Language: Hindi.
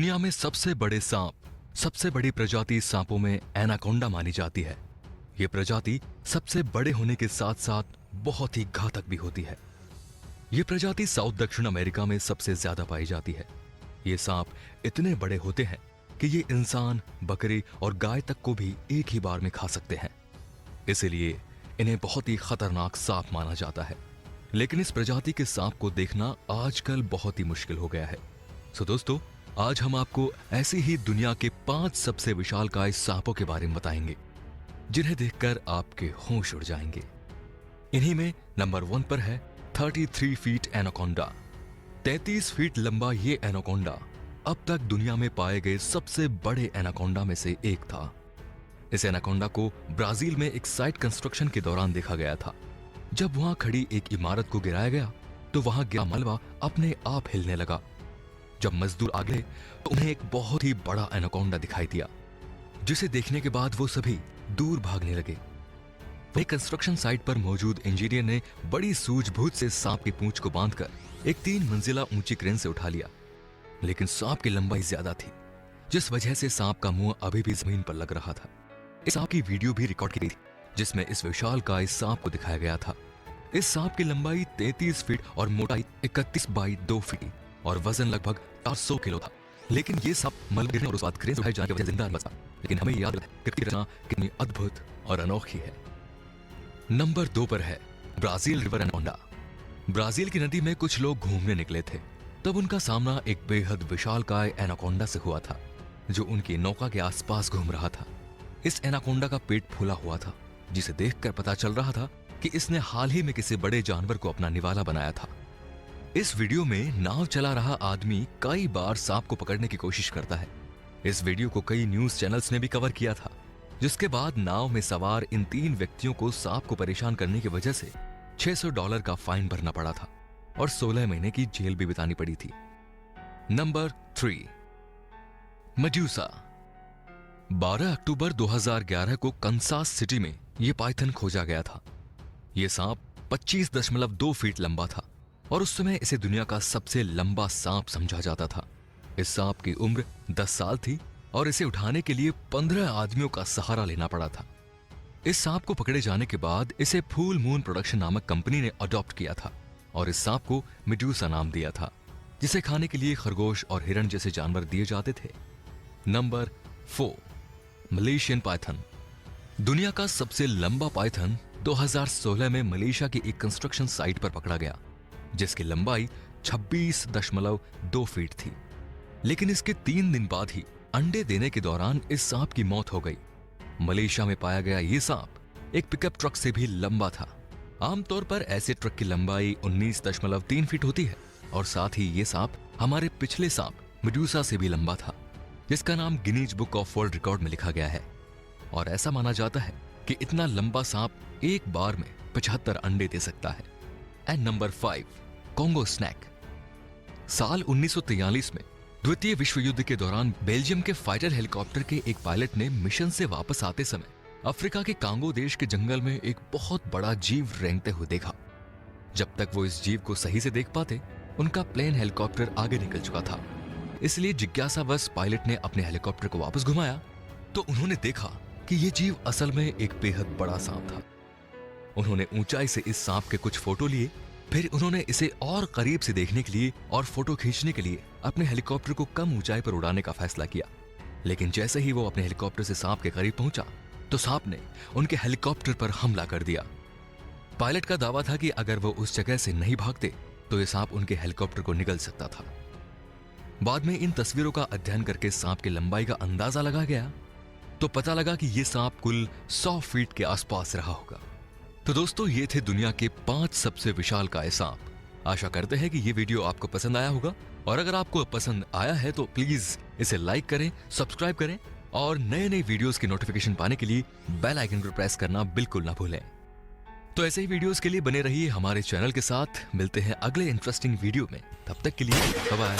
दुनिया में सबसे बड़े सांप, सबसे बड़ी प्रजाति सांपों में एनाकोंडा मानी जाती है। ये प्रजाति सबसे बड़े होने के साथ साथ बहुत ही घातक भी होती है। ये प्रजाति साउथ दक्षिण अमेरिका में सबसे ज्यादा पाई जाती है। ये सांप इतने बड़े होते हैं कि ये इंसान, बकरी और गाय तक को भी एक ही बार में खा सकते हैं। इसीलिए इन्हें बहुत ही खतरनाक सांप माना जाता है। लेकिन इस प्रजाति के सांप को देखना आजकल बहुत ही मुश्किल हो गया है। सो दोस्तों, आज हम आपको ऐसी ही दुनिया के 5 सबसे विशालकाय सांपों के बारे में बताएंगे जिन्हें देखकर आपके होश उड़ जाएंगे। इन्हीं में नंबर 1 पर है 33 फीट एनाकोंडा। 33 फीट लंबा ये एनाकोंडा अब तक दुनिया में पाए गए सबसे बड़े एनाकोंडा में से एक था। इस एनाकोंडा को ब्राजील में एक साइट कंस्ट्रक्शन के दौरान देखा गया था। जब वहां खड़ी एक इमारत को गिराया गया तो वहां गिरा मलबा अपने आप हिलने लगा। जब मजदूर आ गए तो उन्हें एक बहुत ही बड़ा एनाकोंडा दिखाई दिया, जिसे देखने के बाद वो सभी दूर भागने लगे। वही कंस्ट्रक्शन साइट पर मौजूद इंजीनियर ने बड़ी सूझबूझ से सांप की पूंछ को बांधकर एक 3 मंजिला ऊंची क्रेन से उठा लिया। लेकिन सांप की लंबाई ज्यादा थी, जिस वजह से सांप का मुंह अभी भी जमीन पर लग रहा था। इस सांप की वीडियो भी रिकॉर्ड की गई थी, जिसमें इस विशालकाय सांप को दिखाया गया था। इस सांप की लंबाई 33 फीट और मोटाई 31 बाई 2 फीट और वजन लगभग 400 किलो था। लेकिन ये सांप मलबे गिरने और उस बाद क्रेन से उठाए जाने की वजह से जिंदा बचा। लेकिन हमें याद है कि इसकी रचना कितनी अद्भुत और अनोखी है। नंबर 2 पर है ब्राजील रिवर एनाकोंडा। ब्राजील की नदी में कुछ लोग घूमने निकले थे, तब उनका सामना एक बेहद विशालकाय एनाकोंडा से हुआ था, जो उनकी नौका के आसपास घूम रहा था। इस एनाकोंडा का पेट फूला हुआ था, जिसे देखकर पता चल रहा था कि इसने हाल ही में किसी बड़े जानवर को अपना निवाला बनाया था। इस वीडियो में नाव चला रहा आदमी कई बार सांप को पकड़ने की कोशिश करता है। इस वीडियो को कई न्यूज चैनल्स ने भी कवर किया था, जिसके बाद नाव में सवार इन 3 व्यक्तियों को सांप को परेशान करने की वजह से $600 का फाइन भरना पड़ा था और 16 महीने की जेल भी बितानी पड़ी थी। Number 3, Medusa. 12 अक्टूबर 2011 को कंसास सिटी में यह पाइथन खोजा गया था। यह सांप 25.2 फीट लंबा था और उस समय इसे दुनिया का सबसे लंबा सांप समझा जाता था। इस सांप की उम्र 10 साल थी और इसे उठाने के लिए 15 आदमियों का सहारा लेना पड़ा था। इस सांप को पकड़े जाने के बाद इसे फुल मून प्रोडक्शन नामक कंपनी ने अडॉप्ट किया था और इस सांप को मेडूसा नाम दिया था, जिसे खाने के लिए खरगोश और हिरण जैसे जानवर दिए जाते थे। Number 4, Malaysian Python. दुनिया का सबसे लंबा पाइथन 2016 में मलेशिया की एक कंस्ट्रक्शन साइट पर पकड़ा गया, जिसकी लंबाई 26.2 फीट थी। लेकिन इसके 3 दिन बाद ही अंडे देने के दौरान इस सांप की मौत हो गई। मलेशिया में पाया गया ये सांप एक पिकअप ट्रक से भी लंबा था। आमतौर पर ऐसे ट्रक की लंबाई 19.3 फीट होती है और साथ ही ये सांप हमारे पिछले सांप मेडूसा से भी लंबा था, जिसका नाम Guinness book of world record में लिखा गया है। और ऐसा माना जाता है कि इतना लंबा सांप एक बार में 75 अंडे दे सकता है। And number 5, Congo snake. साल 1943 में द्वितीय विश्व युद्ध के दौरान बेल्जियम के फाइटर हेलीकॉप्टर के एक पायलट ने मिशन से वापस आते समय अफ्रीका के कांगो देश के जंगल में एक बहुत बड़ा जीव रेंगते हुए देखा। जब तक वो इस जीव को सही से देख पाते, उनका प्लेन हेलीकॉप्टर आगे निकल चुका था। इसलिए जिज्ञासावश पायलट ने अपने हेलीकॉप्टर को वापस घुमाया तो उन्होंने देखा कि यह जीव असल में एक बेहद बड़ा सांप था। उन्होंने ऊंचाई से इस सांप के कुछ फोटो लिए, फिर उन्होंने इसे और करीब से देखने के लिए और फोटो खींचने के लिए अपने हेलीकॉप्टर को कम ऊंचाई पर उड़ाने का फैसला किया। लेकिन जैसे ही वो अपने हेलीकॉप्टर से सांप के करीब पहुंचा तो सांप ने उनके हेलीकॉप्टर पर हमला कर दिया। पायलट का दावा था कि अगर वो उस जगह से नहीं भागते तो ये सांप उनके हेलीकॉप्टर को निगल सकता था। बाद में इन तस्वीरों का अध्ययन करके सांप की लंबाई का अंदाजा लगा गया तो पता लगा कि यह सांप कुल 100 फीट के आसपास रहा होगा। तो दोस्तों, ये थे दुनिया के 5 सबसे विशालकाय सांप। आशा करते हैं कि ये वीडियो आपको पसंद आया होगा, और अगर आपको पसंद आया है तो प्लीज इसे लाइक करें, सब्सक्राइब करें और नए नए वीडियोस की नोटिफिकेशन पाने के लिए बेल आइकन को प्रेस करना बिल्कुल ना भूलें। तो ऐसे ही वीडियोस के लिए बने रहिए हमारे चैनल के साथ। मिलते हैं अगले इंटरेस्टिंग वीडियो में, तब तक के लिए बाय बाय।